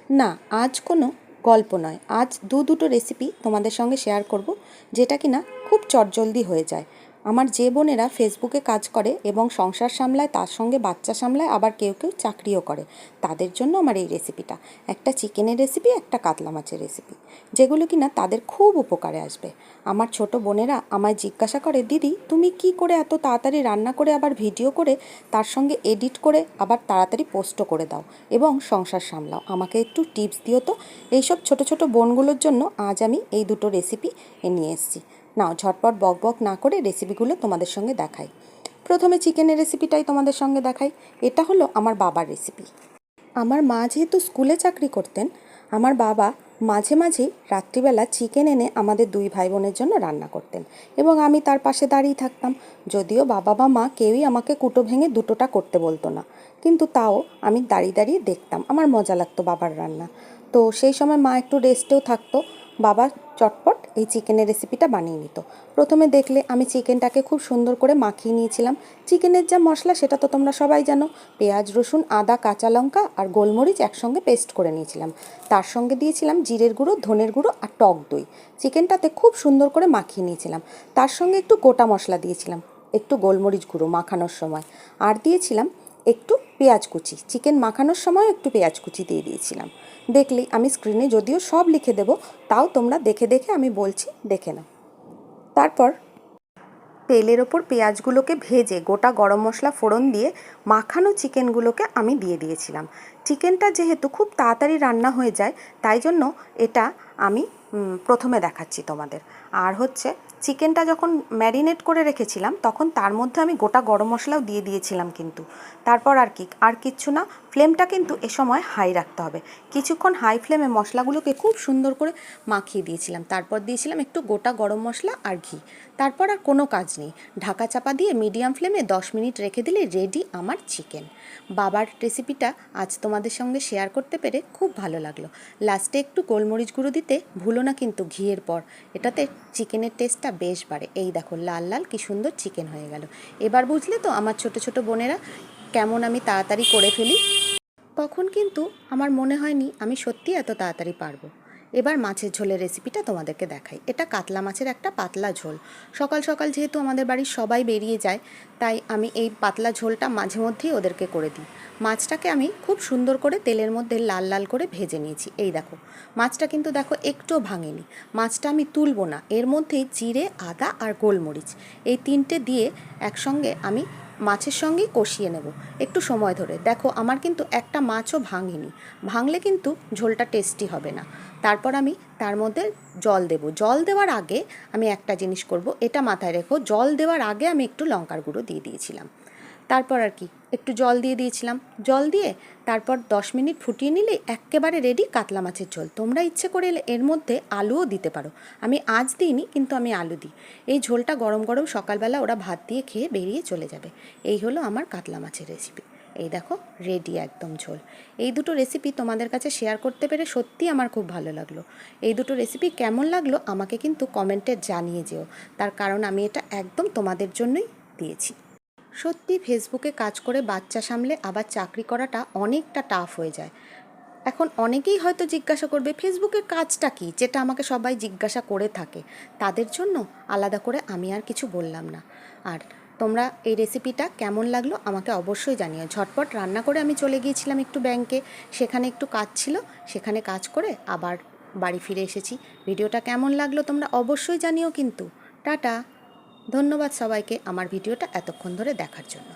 না, আজ কোনো গল্প নয়, আজ দুটো রেসিপি তোমাদের সঙ্গে শেয়ার করব, যেটা কিনা খুব চটজলদি হয়ে যায়। আমার যে বোনেরা ফেসবুকে কাজ করে এবং সংসার সামলায়, তার সঙ্গে বাচ্চা সামলায়, আবার কেউ কেউ চাকরিও করে, তাদের জন্য আমার এই রেসিপিটা। একটা চিকেনের রেসিপি, একটা কাতলা মাছের রেসিপি, যেগুলো কিনা তাদের খুব উপকারে আসবে। আমার ছোট বোনেরা আমায় জিজ্ঞাসা করে, দিদি তুমি কি করে এত তাড়াতাড়ি রান্না করে আবার ভিডিও করে তার সঙ্গে এডিট করে আবার তাড়াতাড়ি পোস্টও করে দাও এবং সংসার সামলাও, আমাকে একটু টিপস দিও তো। এইসব ছোট ছোট বোনগুলোর জন্য আজ আমি এই দুটো রেসিপি নিয়ে এসেছি। নাও, ঝটপট বক বক না করে রেসিপিগুলো তোমাদের সঙ্গে দেখাই। প্রথমে চিকেনের রেসিপিটাই তোমাদের সঙ্গে দেখাই। এটা হলো আমার বাবার রেসিপি। আমার মা যেহেতু স্কুলে চাকরি করতেন, আমার বাবা মাঝে মাঝেই রাত্রিবেলা চিকেন এনে আমাদের দুই ভাই বোনের জন্য রান্না করতেন এবং আমি তার পাশে দাঁড়িয়ে থাকতাম। যদিও বাবা বা মা কেউই আমাকে কুটো ভেঙে দুটোটা করতে বলতো না, কিন্তু তাও আমি দাঁড়িয়ে দাঁড়িয়ে দেখতাম, আমার মজা লাগতো বাবার রান্না। তো সেই সময় মা একটু রেস্টেও থাকতো, বাবা চটপট এই চিকেনের রেসিপিটা বানিয়ে নিত। প্রথমে দেখলে আমি চিকেনটাকে খুব সুন্দর করে মাখিয়ে নিয়েছিলাম। চিকেনের যা মশলা সেটা তো তোমরা সবাই জানো, পেঁয়াজ, রসুন, আদা, কাঁচা লঙ্কা আর গোলমরিচ একসঙ্গে পেস্ট করে নিয়েছিলাম। তার সঙ্গে দিয়েছিলাম জিরের গুঁড়ো, ধনের গুঁড়ো আর টক দই। চিকেনটাতে খুব সুন্দর করে মাখিয়ে নিয়েছিলাম। তার সঙ্গে একটু গোটা মশলা দিয়েছিলাম, একটু গোলমরিচ গুঁড়ো মাখানোর সময়, আর দিয়েছিলাম একটু পেঁয়াজ কুচি। চিকেন মাখানোর সময় একটু পেঁয়াজ কুচি দিয়ে দিয়েছিলাম। দেখলেই, আমি স্ক্রিনে যদিও সব লিখে দেবো, তাও তোমরা দেখে দেখে আমি বলছি, দেখে নাও। তারপর তেলের ওপর পেঁয়াজগুলোকে ভেজে গোটা গরম মশলা ফোড়ন দিয়ে মাখানো চিকেনগুলোকে আমি দিয়ে দিয়েছিলাম। চিকেনটা যেহেতু খুব তাড়াতাড়ি রান্না হয়ে যায়, তাই জন্য এটা আমি প্রথমে দেখাচ্ছি তোমাদের। আর হচ্ছে, চিকেনটা যখন ম্যারিনেট করে রেখেছিলাম তখন তার মধ্যে আমি গোটা গরম মশলাও দিয়ে দিয়েছিলাম কিন্তু। তারপর আর কিচ্ছু না, ফ্লেমটা কিন্তু এ সময় হাই রাখতে হবে। কিছুক্ষণ হাই ফ্লেমে মশলাগুলোকে খুব সুন্দর করে মাখিয়ে দিয়েছিলাম। তারপর দিয়েছিলাম একটু গোটা গরম মশলা আর ঘি। তারপর আর কোনো কাজ নেই, ঢাকা চাপা দিয়ে মিডিয়াম ফ্লেমে 10 মিনিট রেখে দিলে রেডি আমার চিকেন। বাবার রেসিপিটা আজ তোমাদের সঙ্গে শেয়ার করতে পেরে খুব ভালো লাগলো। লাস্টে একটু গোলমরিচ গুঁড়ো দিতে ভুলো না কিন্তু, ঘিয়ের পর। এটাতে চিকেনের টেস্টটা বেশ বাড়ে। এই দেখো, লাল লাল কি সুন্দর চিকেন হয়ে গেল। এবার বুঝলে তো আমার ছোট ছোট বোনেরা কেমন আমি তাড়াতাড়ি করে ফেলি। তখন কিন্তু আমার মনে হয়নি আমি সত্যি এত তাড়াতাড়ি পারবো। এবার মাছের ঝোলের রেসিপিটা তোমাদেরকে দেখাই। এটা কাতলা মাছের একটা পাতলা ঝোল। সকাল সকাল যেহেতু আমাদের বাড়ির সবাই বেরিয়ে যায়, তাই আমি এই পাতলা ঝোলটা মাঝে মধ্যেই ওদেরকে করে দিই। মাছটাকে আমি খুব সুন্দর করে তেলের মধ্যে লাল লাল করে ভেজে নিয়েছি। এই দেখো, মাছটা কিন্তু দেখো একটুও ভাঙেনি। মাছটা আমি তুলবো না, এর মধ্যেই জিরে, আদা আর গোলমরিচ এই তিনটে দিয়ে একসঙ্গে আমি মাছের সঙ্গেই কষিয়ে নেব একটু সময় ধরে। দেখো, আমার কিন্তু একটা মাছও ভাঙেনি, ভাঙলে কিন্তু ঝোলটা টেস্টি হবে না। তারপর আমি তার মধ্যে জল দেব। জল দেওয়ার আগে আমি একটা জিনিস করব, এটা মাথায় রেখো, জল দেওয়ার আগে আমি একটু লঙ্কার গুঁড়ো দিয়ে দিয়েছিলাম। তারপর আর কি, একটু জল দিয়ে দিয়েছিলাম। জল দিয়ে তারপর 10 মিনিট ফুটিয়ে নিলে একেবারে রেডি কাতলা মাছের ঝোল। তোমরা ইচ্ছে করে এর মধ্যে আলুও দিতে পারো, আমি আজ দিইনি, কিন্তু আমি আলু দিই। এই ঝোলটা গরম গরম সকালবেলা ওরা ভাত দিয়ে খেয়ে বেরিয়ে চলে যাবে। এই হলো আমার কাতলা মাছের রেসিপি। এই দেখো, রেডি একদম ঝোল। এই দুটো রেসিপি তোমাদের কাছে শেয়ার করতে পেরে সত্যি আমার খুব ভালো লাগলো। এই দুটো রেসিপি কেমন লাগলো আমাকে কিন্তু কমেন্টে জানিয়ে যেও, তার কারণ আমি এটা একদম তোমাদের জন্যই দিয়েছি। সত্যি ফেসবুকে কাজ করে বাচ্চা সামলে আবার চাকরি করাটা অনেকটা টাফ হয়ে যায়। এখন অনেকেই হয়তো জিজ্ঞাসা করবে, ফেসবুকের কাজটা কী, যেটা আমাকে সবাই জিজ্ঞাসা করে থাকে। তাদের জন্য আলাদা করে আমি আর কিছু বললাম না। আর তোমরা এই রেসিপিটা কেমন লাগলো আমাকে অবশ্যই জানিও। ঝটপট রান্না করে আমি চলে গিয়েছিলাম একটু ব্যাংকে, সেখানে একটু কাজ ছিল, সেখানে কাজ করে আবার বাড়ি ফিরে এসেছি। ভিডিওটা কেমন লাগলো তোমরা অবশ্যই জানিও কিন্তু। টাটা। ধন্যবাদ সবাইকে আমার ভিডিওটা এতক্ষণ ধরে দেখার জন্য।